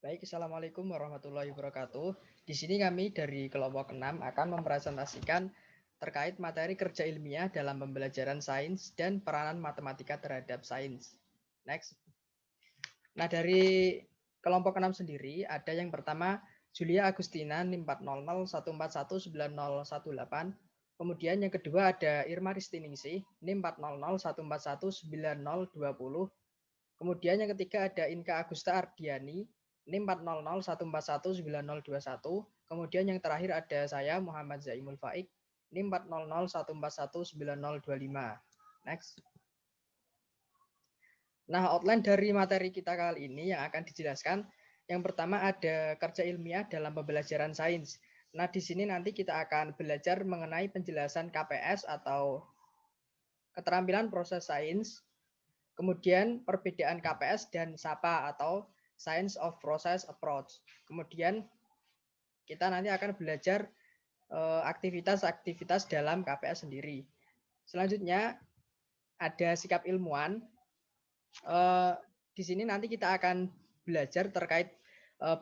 Baik, Assalamualaikum warahmatullahi wabarakatuh. Di sini kami dari kelompok 6 akan mempresentasikan terkait materi kerja ilmiah dalam pembelajaran sains dan peranan matematika terhadap sains. Next. Nah, dari kelompok 6 sendiri ada yang pertama Julia Agustina NIM 400141918. Kemudian yang kedua ada Irma Ristiningsih NIM 400141920. Kemudian yang ketiga ada Inka Agusta Ardiani NIM 400141921. Kemudian yang terakhir ada saya Muhammad Zaimul Faik NIM 400141925. Next. Nah, outline dari materi kita kali ini yang akan dijelaskan, yang pertama ada kerja ilmiah dalam pembelajaran sains. Nah, di sini nanti kita akan belajar mengenai penjelasan KPS atau keterampilan proses sains, kemudian perbedaan KPS dan SAPA atau Science of Process Approach. Kemudian kita nanti akan belajar aktivitas-aktivitas dalam KPS sendiri. Selanjutnya ada sikap ilmuwan. Di sini nanti kita akan belajar terkait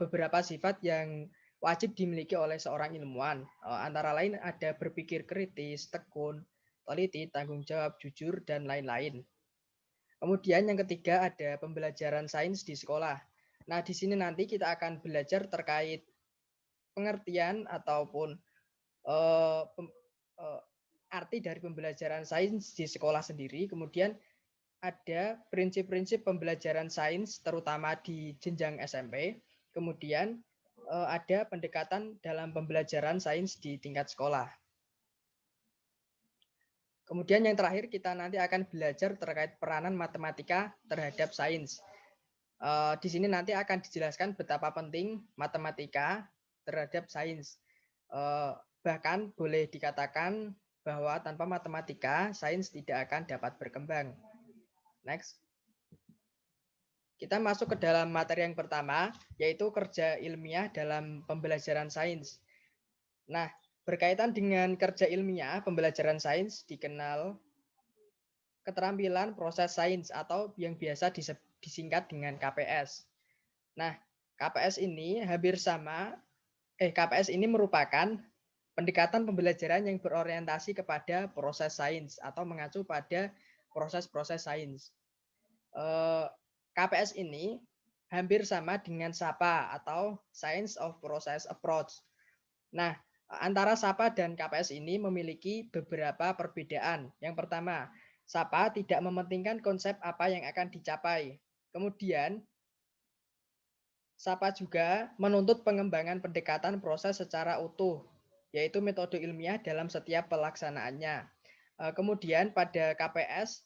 beberapa sifat yang wajib dimiliki oleh seorang ilmuwan. Antara lain ada berpikir kritis, tekun, teliti, tanggung jawab, jujur, dan lain-lain. Kemudian yang ketiga ada pembelajaran sains di sekolah. Nah, di sini nanti kita akan belajar terkait pengertian ataupun arti dari pembelajaran sains di sekolah sendiri. Kemudian ada prinsip-prinsip pembelajaran sains terutama di jenjang SMP. Kemudian ada pendekatan dalam pembelajaran sains di tingkat sekolah. Kemudian yang terakhir kita nanti akan belajar terkait peranan matematika terhadap sains. Di sini nanti akan dijelaskan betapa penting matematika terhadap sains. Bahkan boleh dikatakan bahwa tanpa matematika sains tidak akan dapat berkembang. Next. Kita masuk ke dalam materi yang pertama, yaitu kerja ilmiah dalam pembelajaran sains. Nah, berkaitan dengan kerja ilmiah, pembelajaran sains dikenal keterampilan proses sains atau yang biasa disingkat dengan KPS. Nah, KPS ini KPS ini merupakan pendekatan pembelajaran yang berorientasi kepada proses sains atau mengacu pada proses-proses sains. KPS ini hampir sama dengan SAPA atau Science of Process Approach. Nah, antara SAPA dan KPS ini memiliki beberapa perbedaan. Yang pertama, SAPA tidak mementingkan konsep apa yang akan dicapai. Kemudian, SAPA juga menuntut pengembangan pendekatan proses secara utuh, yaitu metode ilmiah dalam setiap pelaksanaannya. Kemudian pada KPS,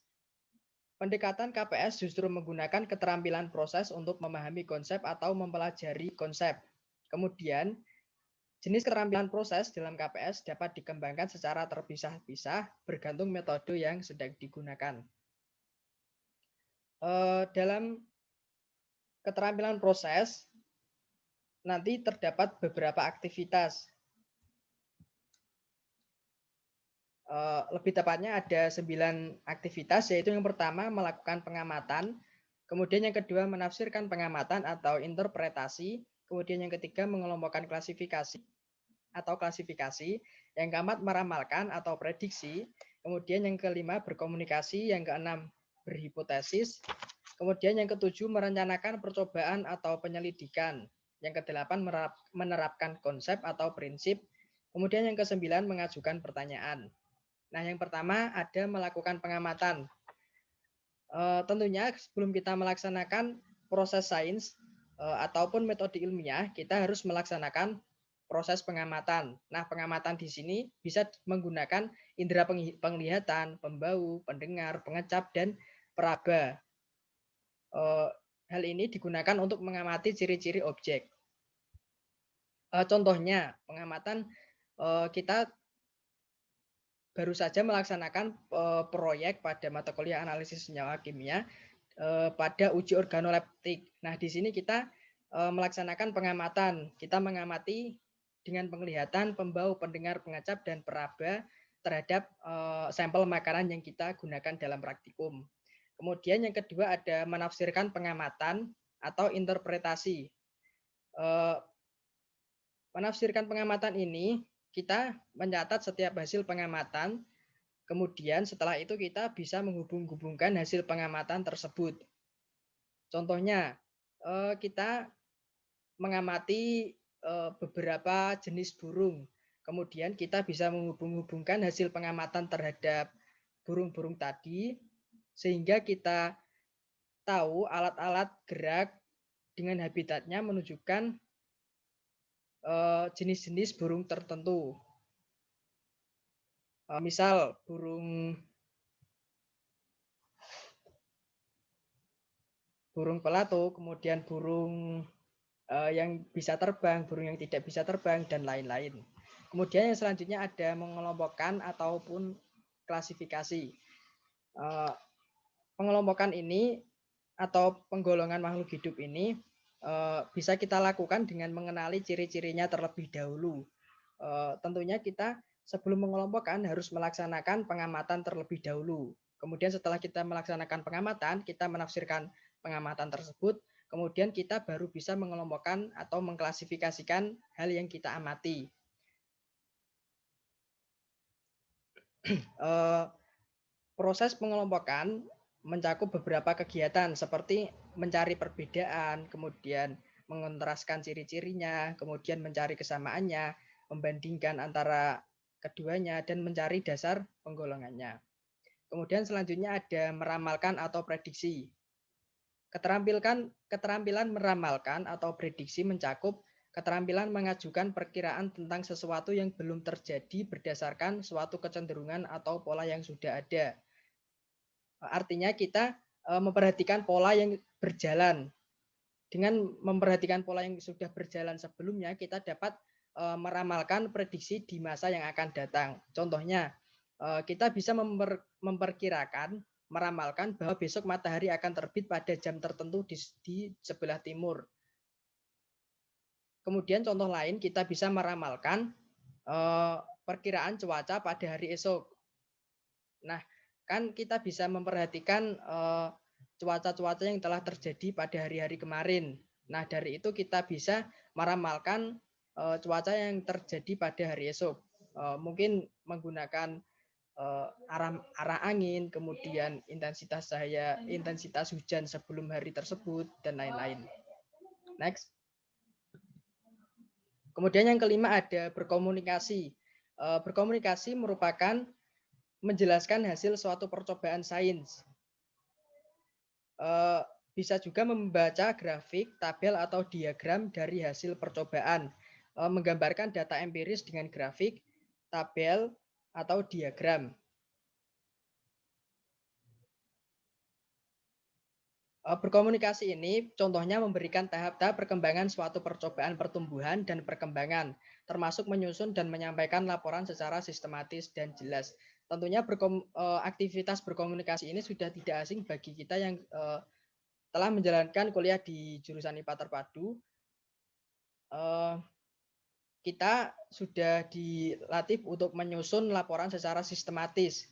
pendekatan KPS justru menggunakan keterampilan proses untuk memahami konsep atau mempelajari konsep. Kemudian, jenis keterampilan proses dalam KPS dapat dikembangkan secara terpisah-pisah bergantung metode yang sedang digunakan. Dalam keterampilan proses, nanti terdapat beberapa aktivitas. Lebih tepatnya ada 9 aktivitas, yaitu yang pertama melakukan pengamatan, kemudian yang kedua menafsirkan pengamatan atau interpretasi, kemudian yang ketiga mengelompokkan klasifikasi atau klasifikasi, yang keempat meramalkan atau prediksi, kemudian yang kelima berkomunikasi, yang keenam berhipotesis, kemudian yang ketujuh merencanakan percobaan atau penyelidikan, yang kedelapan menerapkan konsep atau prinsip, kemudian yang kesembilan mengajukan pertanyaan. Nah, yang pertama ada melakukan pengamatan. Tentunya sebelum kita melaksanakan proses sains ataupun metode ilmiah, kita harus melaksanakan proses pengamatan. Nah, pengamatan di sini bisa menggunakan indera penglihatan, pembau, pendengar, pengecap, dan peraba. Hal ini digunakan untuk mengamati ciri-ciri objek. Contohnya, pengamatan kita baru saja melaksanakan proyek pada mata kuliah analisis senyawa kimia pada uji organoleptik. Nah, di sini kita melaksanakan pengamatan. Kita mengamati dengan penglihatan, pembau, pendengar, pengecap, dan peraba terhadap sampel makanan yang kita gunakan dalam praktikum. Kemudian yang kedua ada menafsirkan pengamatan atau interpretasi. Menafsirkan pengamatan ini, kita mencatat setiap hasil pengamatan, kemudian setelah itu kita bisa menghubung-hubungkan hasil pengamatan tersebut. Contohnya, kita mengamati beberapa jenis burung. Kemudian kita bisa menghubung-hubungkan hasil pengamatan terhadap burung-burung tadi, sehingga kita tahu alat-alat gerak dengan habitatnya menunjukkan jenis-jenis burung tertentu. Misal burung pelato, kemudian burung yang bisa terbang, burung yang tidak bisa terbang, dan lain-lain. Kemudian yang selanjutnya ada mengelompokkan ataupun klasifikasi. Pengelompokan ini atau penggolongan makhluk hidup ini bisa kita lakukan dengan mengenali ciri-cirinya terlebih dahulu. Tentunya kita sebelum mengelompokkan harus melaksanakan pengamatan terlebih dahulu. Kemudian setelah kita melaksanakan pengamatan, kita menafsirkan pengamatan tersebut, kemudian kita baru bisa mengelompokkan atau mengklasifikasikan hal yang kita amati. Proses pengelompokan mencakup beberapa kegiatan seperti mencari perbedaan, kemudian mengontraskan ciri-cirinya, kemudian mencari kesamaannya, membandingkan antara keduanya, dan mencari dasar penggolongannya. Kemudian selanjutnya ada meramalkan atau prediksi. Keterampilan meramalkan atau prediksi mencakup keterampilan mengajukan perkiraan tentang sesuatu yang belum terjadi berdasarkan suatu kecenderungan atau pola yang sudah ada. Artinya kita memperhatikan pola yang berjalan. Dengan memperhatikan pola yang sudah berjalan sebelumnya, kita dapat meramalkan prediksi di masa yang akan datang. Contohnya, kita bisa memperkirakan, meramalkan bahwa besok matahari akan terbit pada jam tertentu di sebelah timur. Kemudian contoh lain, kita bisa meramalkan perkiraan cuaca pada hari esok. Nah, kan kita bisa memperhatikan cuaca-cuaca yang telah terjadi pada hari-hari kemarin. Nah, dari itu kita bisa meramalkan cuaca yang terjadi pada hari esok. Mungkin menggunakan arah angin, kemudian intensitas cahaya, intensitas hujan sebelum hari tersebut, dan lain-lain. Next. Kemudian yang kelima ada berkomunikasi. Berkomunikasi merupakan menjelaskan hasil suatu percobaan sains. Bisa juga membaca grafik, tabel, atau diagram dari hasil percobaan. Menggambarkan data empiris dengan grafik, tabel, atau diagram. Berkomunikasi ini contohnya memberikan tahap-tahap perkembangan suatu percobaan pertumbuhan dan perkembangan, termasuk menyusun dan menyampaikan laporan secara sistematis dan jelas. Tentunya aktivitas berkomunikasi ini sudah tidak asing bagi kita yang telah menjalankan kuliah di jurusan IPA terpadu. Kita sudah dilatih untuk menyusun laporan secara sistematis.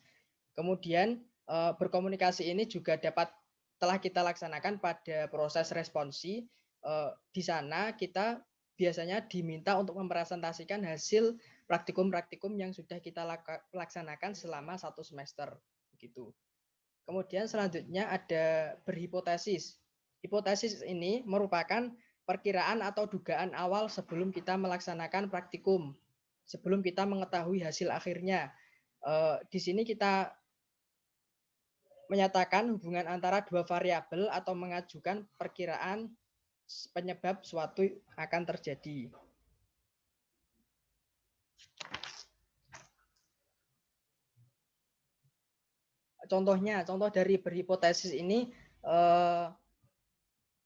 Kemudian berkomunikasi ini juga telah kita laksanakan pada proses responsi. Di sana kita biasanya diminta untuk mempresentasikan hasil praktikum-praktikum yang sudah kita laksanakan selama 1 semester. Begitu. Kemudian selanjutnya ada berhipotesis. Hipotesis ini merupakan perkiraan atau dugaan awal sebelum kita melaksanakan praktikum, sebelum kita mengetahui hasil akhirnya. Di sini kita menyatakan hubungan antara dua variabel atau mengajukan perkiraan penyebab suatu akan terjadi. Contoh dari berhipotesis ini,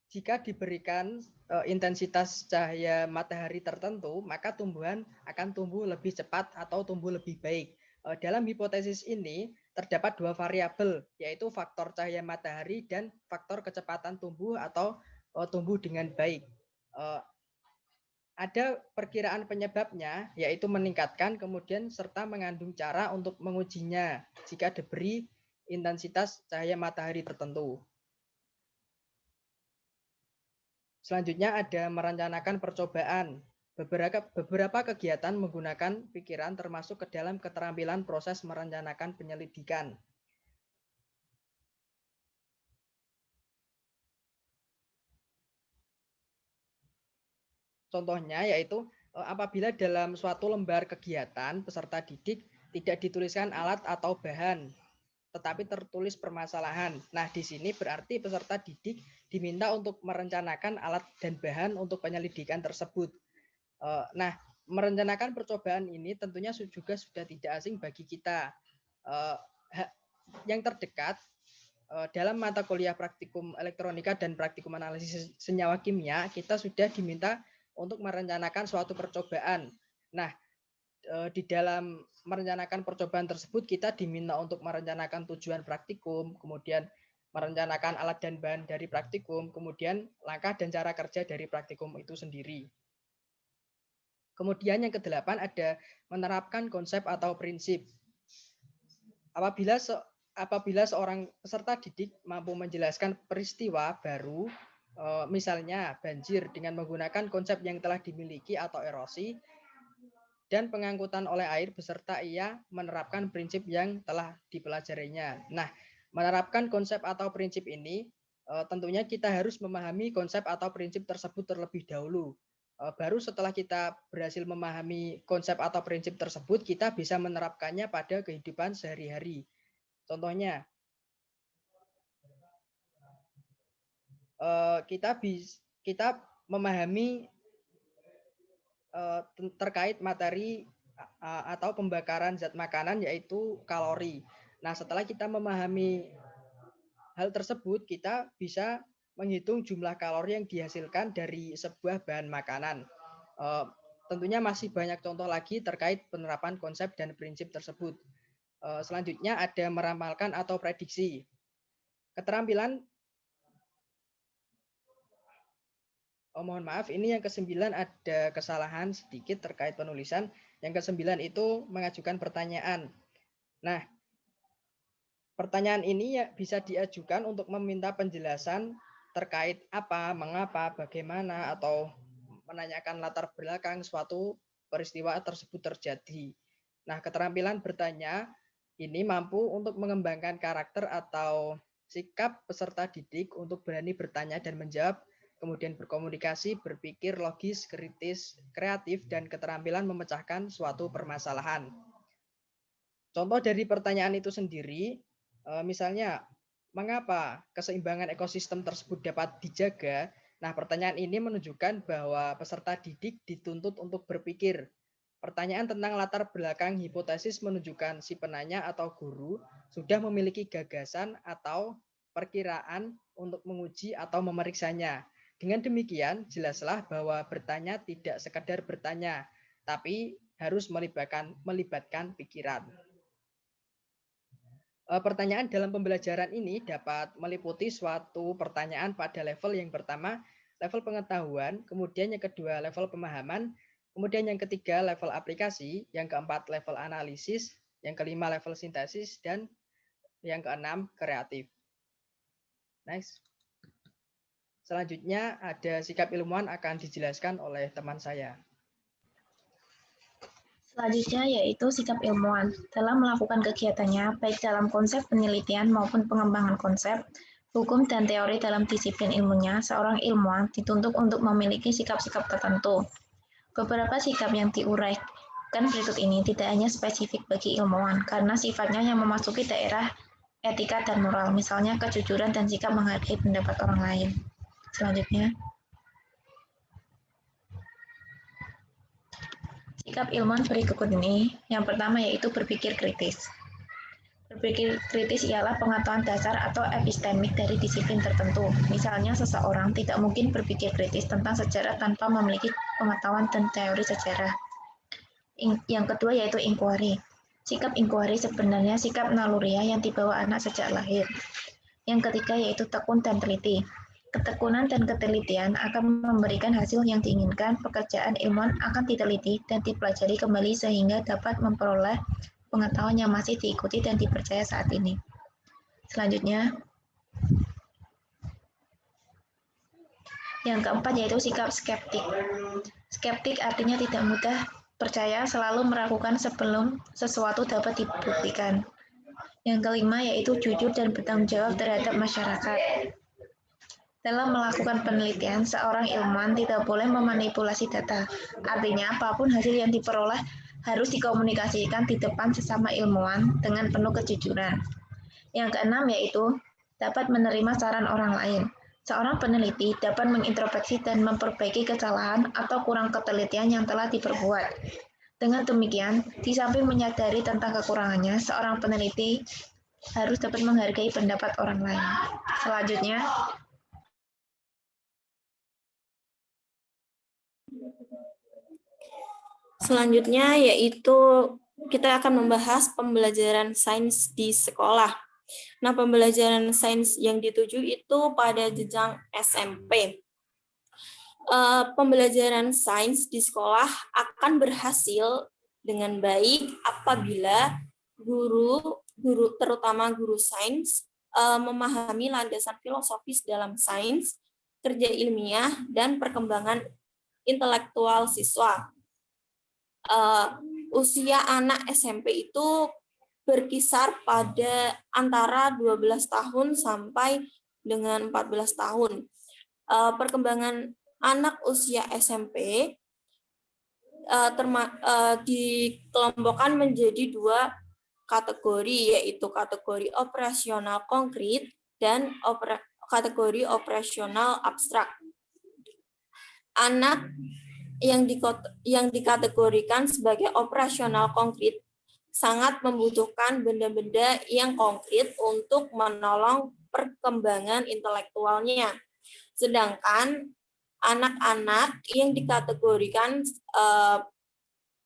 jika diberikan intensitas cahaya matahari tertentu, maka tumbuhan akan tumbuh lebih cepat atau tumbuh lebih baik. Dalam hipotesis ini terdapat dua variabel, yaitu faktor cahaya matahari dan faktor kecepatan tumbuh atau tumbuh dengan baik. Ada perkiraan penyebabnya, yaitu meningkatkan, kemudian serta mengandung cara untuk mengujinya jika diberi intensitas cahaya matahari tertentu. Selanjutnya ada merencanakan percobaan. Beberapa kegiatan menggunakan pikiran termasuk ke dalam keterampilan proses merencanakan penyelidikan. Contohnya yaitu apabila dalam suatu lembar kegiatan peserta didik tidak dituliskan alat atau bahan, tetapi tertulis permasalahan. Nah, di sini berarti peserta didik diminta untuk merencanakan alat dan bahan untuk penyelidikan tersebut. Nah, merencanakan percobaan ini tentunya juga sudah tidak asing bagi kita. Yang terdekat dalam mata kuliah praktikum elektronika dan praktikum analisis senyawa kimia, kita sudah diminta untuk merencanakan suatu percobaan. Nah, di dalam merencanakan percobaan tersebut kita diminta untuk merencanakan tujuan praktikum, kemudian merencanakan alat dan bahan dari praktikum, kemudian langkah dan cara kerja dari praktikum itu sendiri. Kemudian yang kedelapan ada menerapkan konsep atau prinsip. Apabila seorang peserta didik mampu menjelaskan peristiwa baru, misalnya banjir dengan menggunakan konsep yang telah dimiliki atau erosi, dan pengangkutan oleh air beserta ia menerapkan prinsip yang telah dipelajarinya. Nah, menerapkan konsep atau prinsip ini tentunya kita harus memahami konsep atau prinsip tersebut terlebih dahulu. Baru setelah kita berhasil memahami konsep atau prinsip tersebut, kita bisa menerapkannya pada kehidupan sehari-hari. Contohnya, kita memahami terkait materi atau pembakaran zat makanan yaitu kalori. Nah, setelah kita memahami hal tersebut, kita bisa menghitung jumlah kalori yang dihasilkan dari sebuah bahan makanan. Tentunya masih banyak contoh lagi terkait penerapan konsep dan prinsip tersebut. Selanjutnya ada meramalkan atau prediksi. Keterampilan mohon maaf, ini yang ke-9 ada kesalahan sedikit terkait penulisan. Yang ke-9 itu mengajukan pertanyaan. Nah, pertanyaan ini ya bisa diajukan untuk meminta penjelasan terkait apa, mengapa, bagaimana, atau menanyakan latar belakang suatu peristiwa tersebut terjadi. Nah, keterampilan bertanya ini mampu untuk mengembangkan karakter atau sikap peserta didik untuk berani bertanya dan menjawab, kemudian berkomunikasi, berpikir logis, kritis, kreatif, dan keterampilan memecahkan suatu permasalahan. Contoh dari pertanyaan itu sendiri, misalnya, mengapa keseimbangan ekosistem tersebut dapat dijaga? Nah, pertanyaan ini menunjukkan bahwa peserta didik dituntut untuk berpikir. Pertanyaan tentang latar belakang hipotesis menunjukkan si penanya atau guru sudah memiliki gagasan atau perkiraan untuk menguji atau memeriksanya. Dengan demikian, jelaslah bahwa bertanya tidak sekedar bertanya, tapi harus melibatkan pikiran. Pertanyaan dalam pembelajaran ini dapat meliputi suatu pertanyaan pada level yang pertama, level pengetahuan, kemudian yang kedua, level pemahaman, kemudian yang ketiga, level aplikasi, yang keempat, level analisis, yang kelima, level sintesis, dan yang keenam, kreatif. Next. Selanjutnya ada sikap ilmuwan akan dijelaskan oleh teman saya. Selanjutnya yaitu sikap ilmuwan. Dalam melakukan kegiatannya, baik dalam konsep penelitian maupun pengembangan konsep, hukum dan teori dalam disiplin ilmunya, seorang ilmuwan dituntut untuk memiliki sikap-sikap tertentu. Beberapa sikap yang diuraikan berikut ini tidak hanya spesifik bagi ilmuwan, karena sifatnya yang memasuki daerah etika dan moral, misalnya kejujuran dan sikap menghargai pendapat orang lain. Selanjutnya, sikap ilmuwan berikut ini, yang pertama yaitu berpikir kritis. Berpikir kritis ialah pengetahuan dasar atau epistemik dari disiplin tertentu. Misalnya, seseorang tidak mungkin berpikir kritis tentang sejarah tanpa memiliki pengetahuan dan teori sejarah. Yang kedua yaitu inquiry. Sikap inquiry sebenarnya sikap naluriah yang dibawa anak sejak lahir. Yang ketiga yaitu tekun dan teliti. Ketekunan dan ketelitian akan memberikan hasil yang diinginkan. Pekerjaan ilmuwan akan diteliti dan dipelajari kembali sehingga dapat memperoleh pengetahuan yang masih diikuti dan dipercaya saat ini. Selanjutnya, Yang keempat yaitu sikap skeptik. Skeptik artinya tidak mudah percaya, selalu meragukan sebelum sesuatu dapat dibuktikan. Yang kelima yaitu jujur dan bertanggung jawab terhadap masyarakat. Dalam melakukan penelitian, seorang ilmuwan tidak boleh memanipulasi data. Artinya, apapun hasil yang diperoleh harus dikomunikasikan di depan sesama ilmuwan dengan penuh kejujuran. Yang keenam yaitu dapat menerima saran orang lain. Seorang peneliti dapat mengintrospeksi dan memperbaiki kesalahan atau kurang ketelitian yang telah diperbuat. Dengan demikian, di samping menyadari tentang kekurangannya, seorang peneliti harus dapat menghargai pendapat orang lain. Selanjutnya yaitu kita akan membahas pembelajaran sains di sekolah. Nah, pembelajaran sains yang dituju itu pada jenjang SMP. Pembelajaran sains di sekolah akan berhasil dengan baik apabila guru terutama guru sains memahami landasan filosofis dalam sains, kerja ilmiah, dan perkembangan intelektual siswa. Usia anak SMP itu berkisar pada antara 12 tahun sampai dengan 14 tahun. Perkembangan anak usia SMP dikelompokkan menjadi dua kategori, yaitu kategori operasional konkret dan kategori operasional abstrak. Anak yang dikategorikan sebagai operasional konkret sangat membutuhkan benda-benda yang konkret untuk menolong perkembangan intelektualnya. Sedangkan anak-anak yang dikategorikan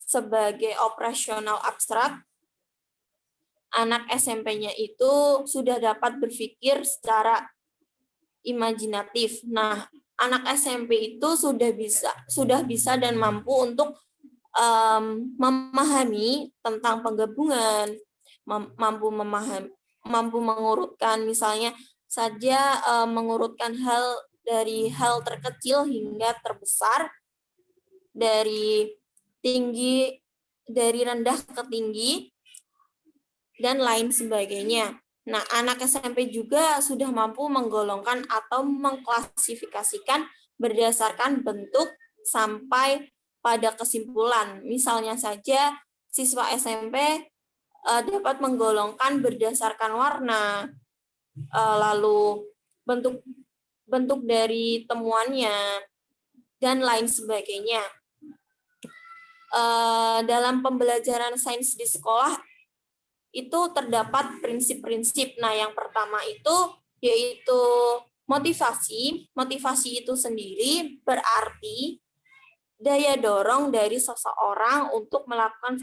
sebagai operasional abstrak, anak SMP-nya itu sudah dapat berpikir secara imajinatif. Nah, anak SMP itu sudah bisa dan mampu untuk memahami tentang penggabungan, mampu mengurutkan misalnya saja mengurutkan hal dari hal terkecil hingga terbesar, dari rendah ke tinggi, dan lain sebagainya. Nah, anak SMP juga sudah mampu menggolongkan atau mengklasifikasikan berdasarkan bentuk sampai pada kesimpulan. Misalnya saja, siswa SMP dapat menggolongkan berdasarkan warna, lalu bentuk dari temuannya, dan lain sebagainya. Dalam pembelajaran sains di sekolah, itu terdapat prinsip-prinsip. Nah, yang pertama itu yaitu motivasi. Motivasi itu sendiri berarti daya dorong dari seseorang untuk melakukan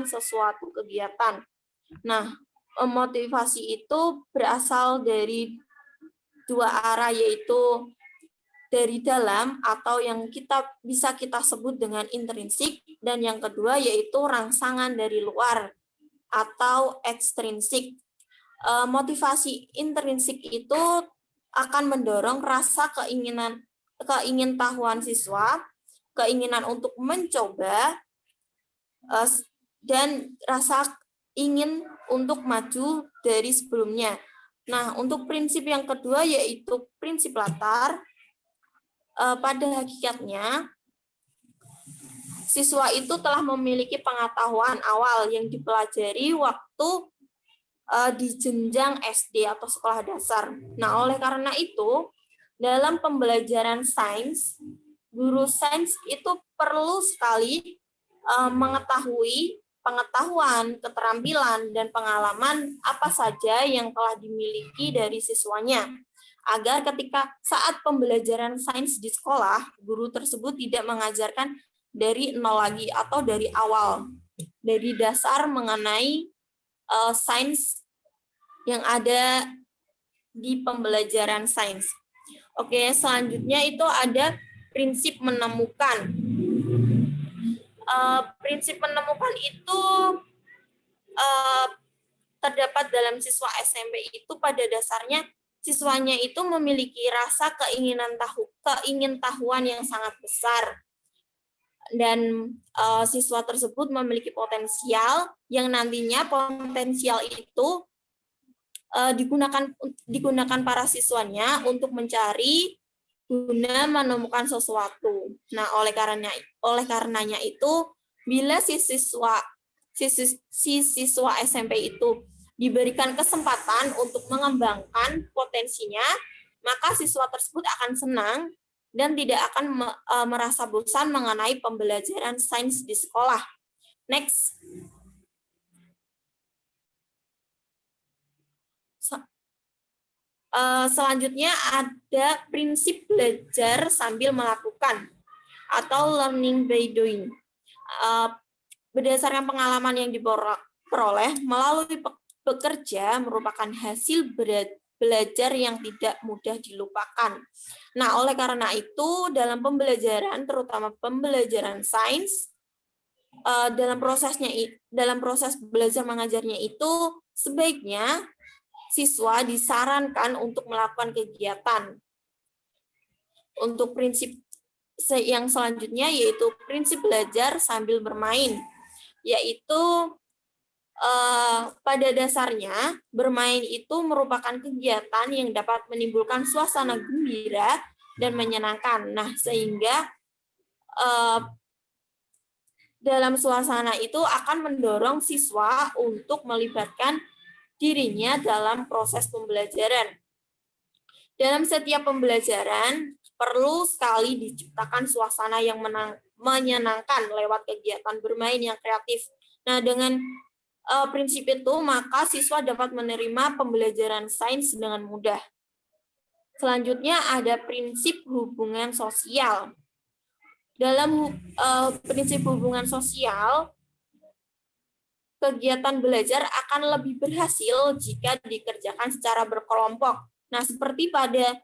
sesuatu kegiatan. Nah, motivasi itu berasal dari dua arah, yaitu dari dalam atau yang bisa kita sebut dengan intrinsik, dan yang kedua yaitu rangsangan dari luar atau ekstrinsik. Motivasi intrinsik itu akan mendorong rasa keingintahuan siswa, keinginan untuk mencoba, dan rasa ingin untuk maju dari sebelumnya. Nah, untuk prinsip yang kedua yaitu prinsip latar. Pada hakikatnya, siswa itu telah memiliki pengetahuan awal yang dipelajari waktu di jenjang SD atau sekolah dasar. Nah, oleh karena itu, dalam pembelajaran sains, guru sains itu perlu sekali mengetahui pengetahuan, keterampilan, dan pengalaman apa saja yang telah dimiliki dari siswanya, agar ketika saat pembelajaran sains di sekolah, guru tersebut tidak mengajarkan dari nol lagi atau dari awal, dari dasar mengenai sains yang ada di pembelajaran sains. Oke, selanjutnya itu ada prinsip menemukan. Prinsip menemukan itu terdapat dalam siswa SMP itu pada dasarnya siswanya itu memiliki rasa keingintahuan yang sangat besar. Dan siswa tersebut memiliki potensial yang nantinya potensial itu digunakan para siswanya untuk mencari guna menemukan sesuatu. Nah, oleh karenanya itu bila si siswa SMP itu diberikan kesempatan untuk mengembangkan potensinya, maka siswa tersebut akan senang dan tidak akan merasa bosan mengenai pembelajaran sains di sekolah. Next. Selanjutnya ada prinsip belajar sambil melakukan atau learning by doing. Berdasarkan pengalaman yang diperoleh melalui bekerja merupakan hasil belajar yang tidak mudah dilupakan. Nah, oleh karena itu dalam pembelajaran, terutama pembelajaran sains, dalam proses belajar mengajarnya itu sebaiknya siswa disarankan untuk melakukan kegiatan. Untuk prinsip yang selanjutnya yaitu prinsip belajar sambil bermain, yaitu pada dasarnya bermain itu merupakan kegiatan yang dapat menimbulkan suasana gembira dan menyenangkan. Nah, sehingga dalam suasana itu akan mendorong siswa untuk melibatkan dirinya dalam proses pembelajaran. Dalam setiap pembelajaran, perlu sekali diciptakan suasana yang menyenangkan lewat kegiatan bermain yang kreatif. Nah, dengan prinsip itu, maka siswa dapat menerima pembelajaran sains dengan mudah. Selanjutnya ada prinsip hubungan sosial. Dalam prinsip hubungan sosial, kegiatan belajar akan lebih berhasil jika dikerjakan secara berkelompok. Nah, seperti pada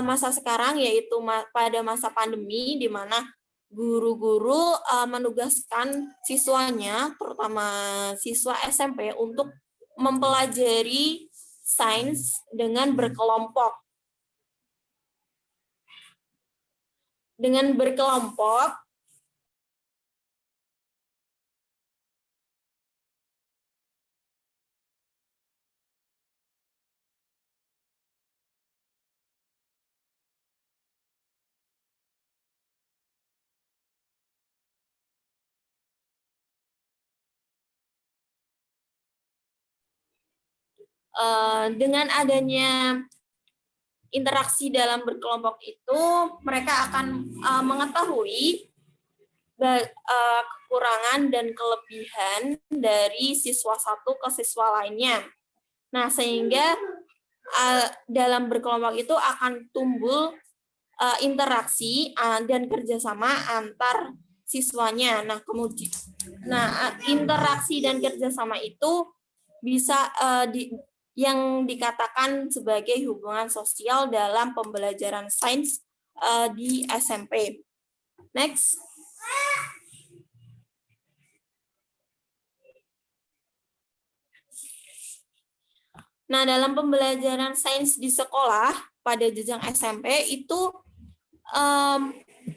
masa sekarang, yaitu pada masa pandemi, di mana guru-guru menugaskan siswanya, terutama siswa SMP, untuk mempelajari sains dengan berkelompok. Dengan berkelompok, dengan adanya interaksi dalam berkelompok itu, mereka akan mengetahui kekurangan dan kelebihan dari siswa satu ke siswa lainnya. Nah, sehingga dalam berkelompok itu akan tumbuh interaksi dan kerjasama antar siswanya. Nah, kemudian, interaksi dan kerjasama itu bisa yang dikatakan sebagai hubungan sosial dalam pembelajaran sains di SMP. Next. Nah, dalam pembelajaran sains di sekolah pada jenjang SMP itu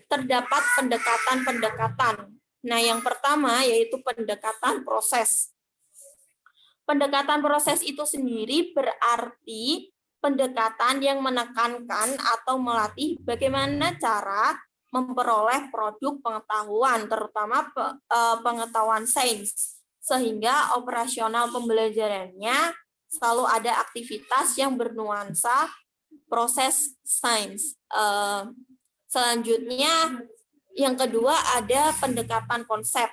terdapat pendekatan-pendekatan. Nah, yang pertama yaitu pendekatan proses. Pendekatan proses itu sendiri berarti pendekatan yang menekankan atau melatih bagaimana cara memperoleh produk pengetahuan, terutama pengetahuan sains, sehingga operasional pembelajarannya selalu ada aktivitas yang bernuansa proses sains. Selanjutnya, yang kedua ada pendekatan konsep.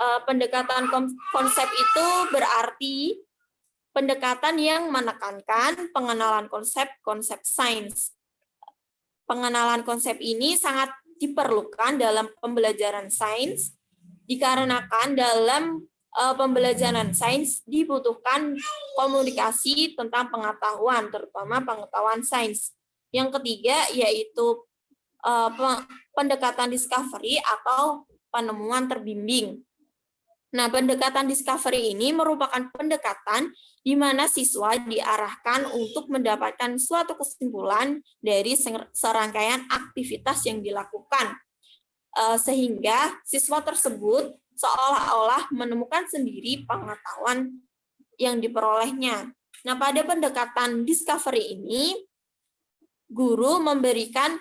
Pendekatan konsep itu berarti pendekatan yang menekankan pengenalan konsep sains. Pengenalan konsep ini sangat diperlukan dalam pembelajaran sains, dikarenakan dalam pembelajaran sains dibutuhkan komunikasi tentang pengetahuan, terutama pengetahuan sains. Yang ketiga yaitu pendekatan discovery atau penemuan terbimbing. Nah, pendekatan discovery ini merupakan pendekatan di mana siswa diarahkan untuk mendapatkan suatu kesimpulan dari serangkaian aktivitas yang dilakukan, sehingga siswa tersebut seolah-olah menemukan sendiri pengetahuan yang diperolehnya. Nah, pada pendekatan discovery ini, guru memberikan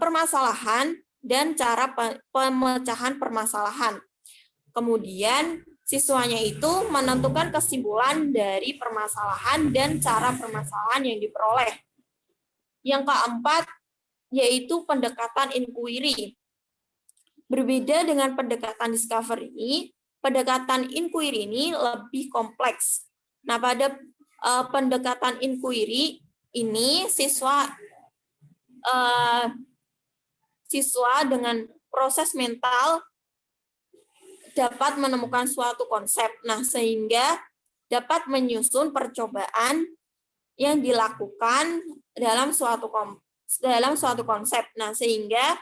permasalahan dan cara pemecahan permasalahan. Kemudian siswanya itu menentukan kesimpulan dari permasalahan dan cara permasalahan yang diperoleh. Yang keempat, yaitu pendekatan inquiry. Berbeda dengan pendekatan discovery, pendekatan inquiry ini lebih kompleks. Nah, pada pendekatan inquiry ini siswa dengan proses mental dapat menemukan suatu konsep. Nah, sehingga dapat menyusun percobaan yang dilakukan dalam suatu konsep. Nah, sehingga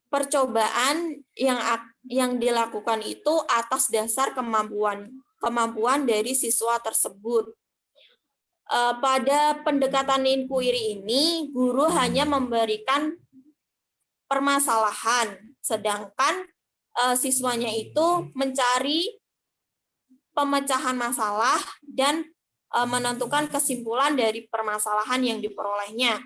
percobaan yang dilakukan itu atas dasar kemampuan dari siswa tersebut. Pada pendekatan inquiry ini, guru hanya memberikan permasalahan, sedangkan siswanya itu mencari pemecahan masalah dan menentukan kesimpulan dari permasalahan yang diperolehnya.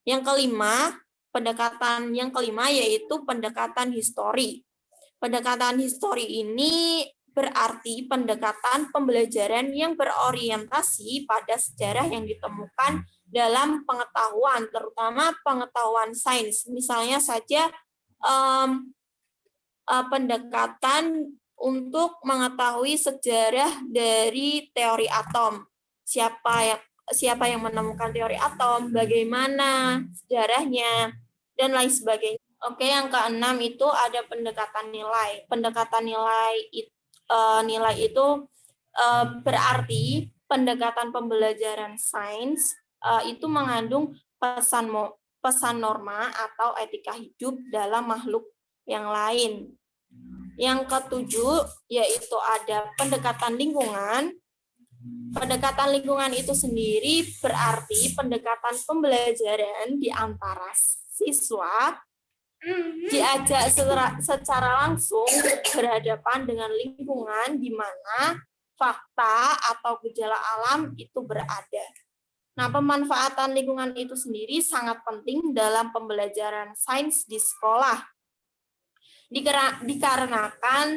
Yang kelima, pendekatan yang kelima yaitu pendekatan histori. Pendekatan histori ini berarti pendekatan pembelajaran yang berorientasi pada sejarah yang ditemukan dalam pengetahuan, terutama pengetahuan sains. Misalnya saja pendekatan untuk mengetahui sejarah dari teori atom. Siapa yang menemukan teori atom, bagaimana sejarahnya, dan lain sebagainya. Oke, yang keenam itu ada pendekatan nilai. Pendekatan nilai itu berarti pendekatan pembelajaran sains itu mengandung pesan norma atau etika hidup dalam makhluk yang lain. Yang ketujuh yaitu ada pendekatan lingkungan. Pendekatan lingkungan itu sendiri berarti pendekatan pembelajaran di antara siswa diajak secara langsung berhadapan dengan lingkungan di mana fakta atau gejala alam itu berada. Nah, pemanfaatan lingkungan itu sendiri sangat penting dalam pembelajaran sains di sekolah. Dikarenakan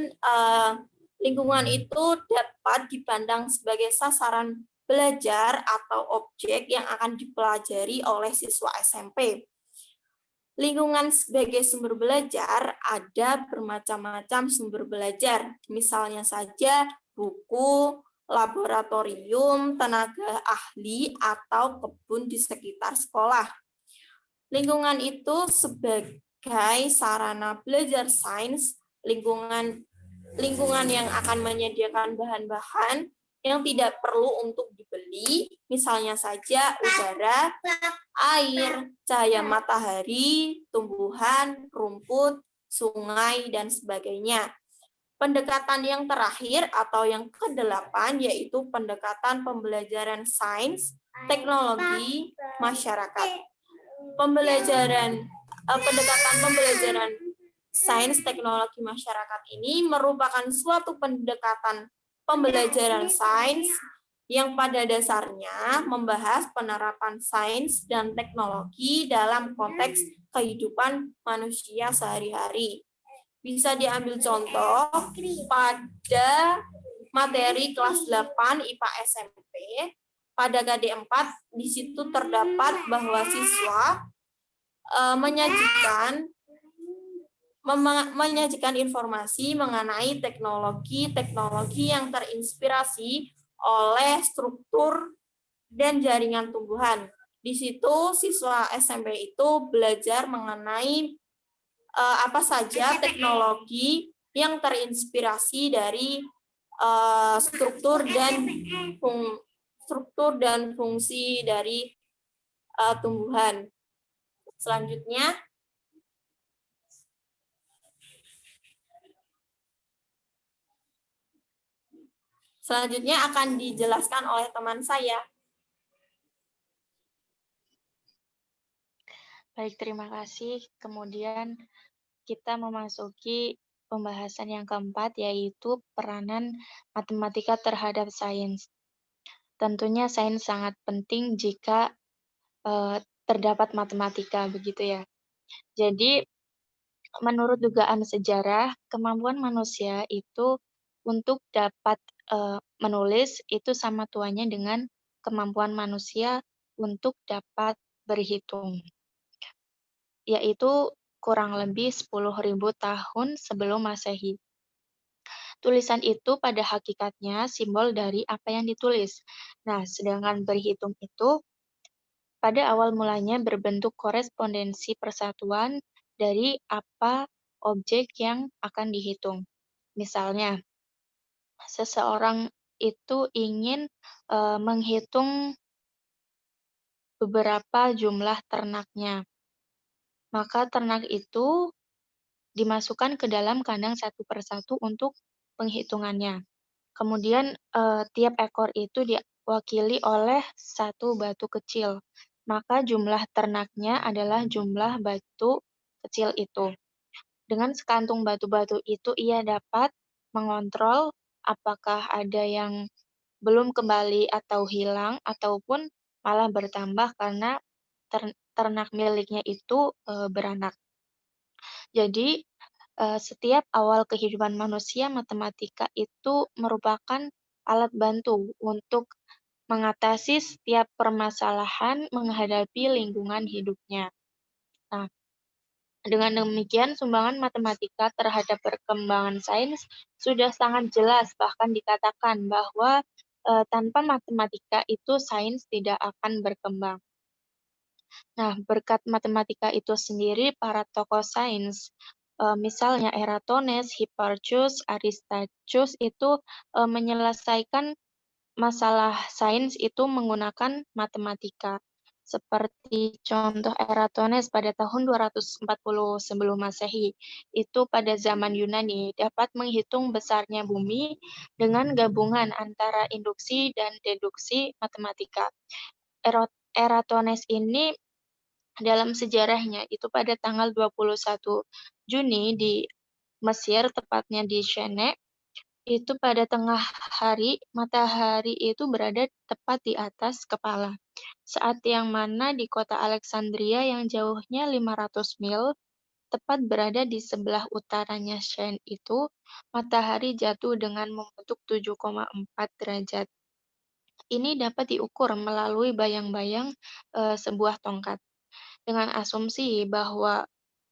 lingkungan itu dapat dipandang sebagai sasaran belajar atau objek yang akan dipelajari oleh siswa SMP. Lingkungan sebagai sumber belajar ada bermacam-macam sumber belajar, misalnya saja buku, laboratorium, tenaga ahli, atau kebun di sekitar sekolah. Lingkungan itu sebagai sarana belajar sains, lingkungan yang akan menyediakan bahan-bahan yang tidak perlu untuk dibeli, misalnya saja udara, air, cahaya matahari, tumbuhan, rumput, sungai, dan sebagainya. Pendekatan yang terakhir atau yang ke-8 yaitu pendekatan pembelajaran sains, teknologi, masyarakat. Pendekatan pembelajaran sains, teknologi, masyarakat ini merupakan suatu pendekatan pembelajaran sains yang pada dasarnya membahas penerapan sains dan teknologi dalam konteks kehidupan manusia sehari-hari. Bisa diambil contoh pada materi kelas 8 IPA SMP, pada KD4 di situ terdapat bahwa siswa menyajikan informasi mengenai teknologi yang terinspirasi oleh struktur dan jaringan tumbuhan. Di situ siswa SMP itu belajar mengenai apa saja teknologi yang terinspirasi dari struktur dan fungsi dari tumbuhan. Selanjutnya, Selanjutnya akan dijelaskan oleh teman saya. Baik, terima kasih. Kemudian kita memasuki pembahasan yang keempat, yaitu peranan matematika terhadap sains. Tentunya sains sangat penting jika terdapat matematika, begitu ya. Jadi, menurut dugaan sejarah, kemampuan manusia itu untuk dapat menulis itu sama tuanya dengan kemampuan manusia untuk dapat berhitung, yaitu kurang lebih 10.000 tahun sebelum Masehi. Tulisan itu pada hakikatnya simbol dari apa yang ditulis. Nah, sedangkan berhitung itu pada awal mulanya berbentuk korespondensi persatuan dari apa objek yang akan dihitung. Misalnya, seseorang itu ingin menghitung beberapa jumlah ternaknya. Maka ternak itu dimasukkan ke dalam kandang satu persatu untuk penghitungannya. Kemudian tiap ekor itu diwakili oleh satu batu kecil. Maka jumlah ternaknya adalah jumlah batu kecil itu. Dengan sekantung batu-batu itu ia dapat mengontrol apakah ada yang belum kembali atau hilang ataupun malah bertambah karena ternak miliknya itu beranak. Jadi setiap awal kehidupan manusia, matematika itu merupakan alat bantu untuk mengatasi setiap permasalahan menghadapi lingkungan hidupnya. Nah, dengan demikian, sumbangan matematika terhadap perkembangan sains sudah sangat jelas, bahkan dikatakan bahwa tanpa matematika itu sains tidak akan berkembang. Nah, berkat matematika itu sendiri, para tokoh sains, misalnya Eratosthenes, Hipparchus, Aristarchus itu menyelesaikan masalah sains itu menggunakan matematika. Seperti contoh Eratosthenes pada tahun 240 sebelum Masehi, itu pada zaman Yunani dapat menghitung besarnya bumi dengan gabungan antara induksi dan deduksi matematika. Eratosthenes ini dalam sejarahnya itu pada tanggal 21 Juni di Mesir, tepatnya di Syene, itu pada tengah hari, matahari itu berada tepat di atas kepala. Saat yang mana di kota Alexandria yang jauhnya 500 mil, tepat berada di sebelah utaranya Syene itu, matahari jatuh dengan membentuk 7,4 derajat. Ini dapat diukur melalui bayang-bayang sebuah tongkat. Dengan asumsi bahwa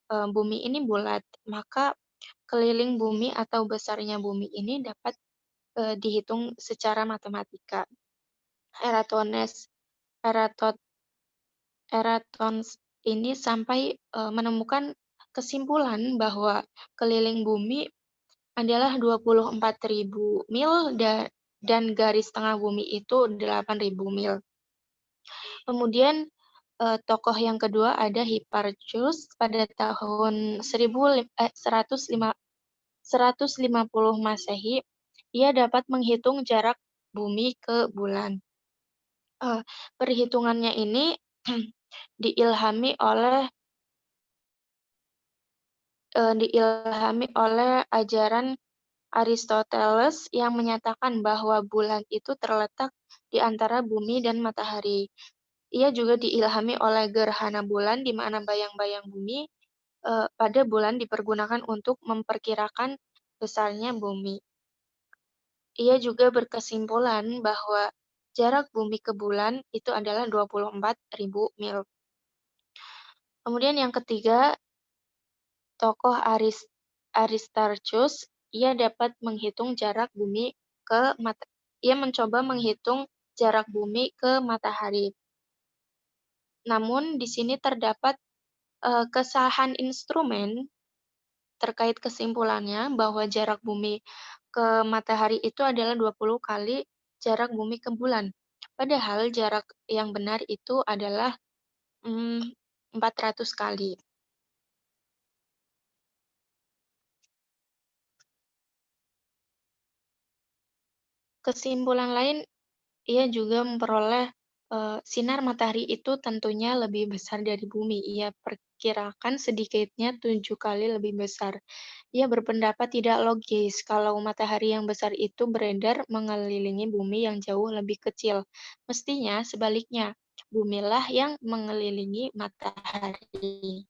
bumi ini bulat, maka keliling bumi atau besarnya bumi ini dapat dihitung secara matematika. Eratosthenes ini sampai menemukan kesimpulan bahwa keliling bumi adalah 24.000 mil dan garis tengah bumi itu 8.000 mil. Kemudian tokoh yang kedua ada Hipparchus pada tahun 150 Masehi. Ia dapat menghitung jarak bumi ke bulan. Perhitungannya ini diilhami oleh ajaran Aristoteles yang menyatakan bahwa bulan itu terletak di antara bumi dan matahari. Ia juga diilhami oleh gerhana bulan, di mana bayang-bayang bumi pada bulan dipergunakan untuk memperkirakan besarnya bumi. Ia juga berkesimpulan bahwa jarak bumi ke bulan itu adalah 24.000 mil. Kemudian yang ketiga, tokoh Aristarchus, ia dapat menghitung jarak bumi ia mencoba menghitung jarak bumi ke matahari. Namun di sini terdapat kesalahan instrumen terkait kesimpulannya bahwa jarak bumi ke matahari itu adalah 20 kali jarak bumi ke bulan. Padahal jarak yang benar itu adalah 400 kali. Kesimpulan lain, ia juga memperoleh sinar matahari itu tentunya lebih besar dari bumi. Ia perkirakan sedikitnya 7 kali lebih besar. Ia berpendapat tidak logis kalau matahari yang besar itu beredar mengelilingi bumi yang jauh lebih kecil. Mestinya sebaliknya, bumilah yang mengelilingi matahari.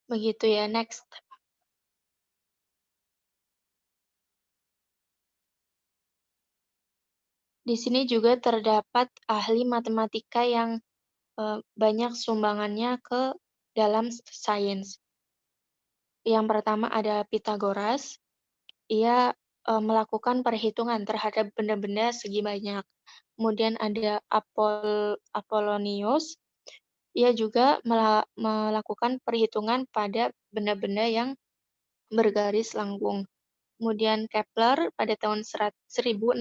Begitu ya, next. Di sini juga terdapat ahli matematika yang banyak sumbangannya ke dalam sains. Yang pertama ada Pythagoras. Ia melakukan perhitungan terhadap benda-benda segi banyak. Kemudian ada Apollonius. Ia juga melakukan perhitungan pada benda-benda yang bergaris lengkung. Kemudian Kepler pada tahun 1609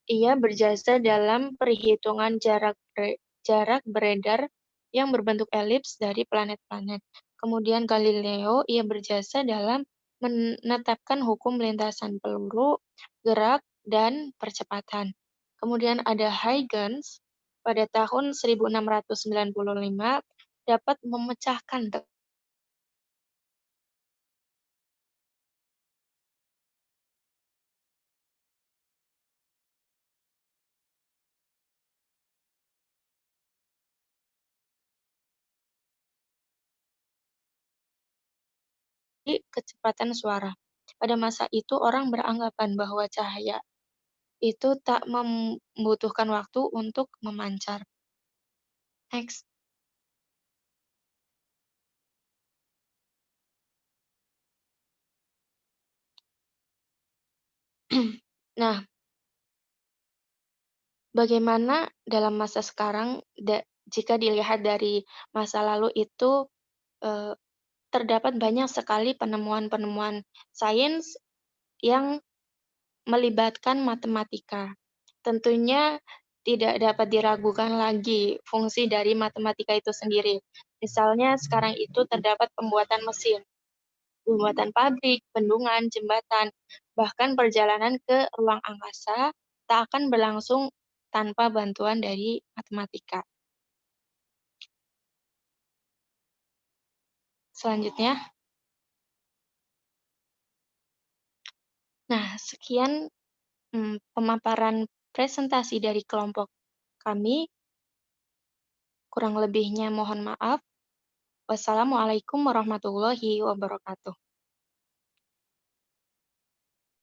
ia berjasa dalam perhitungan jarak beredar yang berbentuk elips dari planet-planet. Kemudian Galileo ia berjasa dalam menetapkan hukum lintasan peluru, gerak, dan percepatan. Kemudian ada Huygens pada tahun 1695 dapat memecahkan kecepatan suara. Pada masa itu orang beranggapan bahwa cahaya itu tak membutuhkan waktu untuk memancar. Next. Nah, bagaimana dalam masa sekarang jika dilihat dari masa lalu itu terdapat banyak sekali penemuan-penemuan sains yang melibatkan matematika. Tentunya tidak dapat diragukan lagi fungsi dari matematika itu sendiri. Misalnya sekarang itu terdapat pembuatan mesin, pembuatan pabrik, bendungan, jembatan, bahkan perjalanan ke ruang angkasa tak akan berlangsung tanpa bantuan dari matematika. Selanjutnya. Nah, sekian pemaparan presentasi dari kelompok kami. Kurang lebihnya mohon maaf. Wassalamualaikum warahmatullahi wabarakatuh.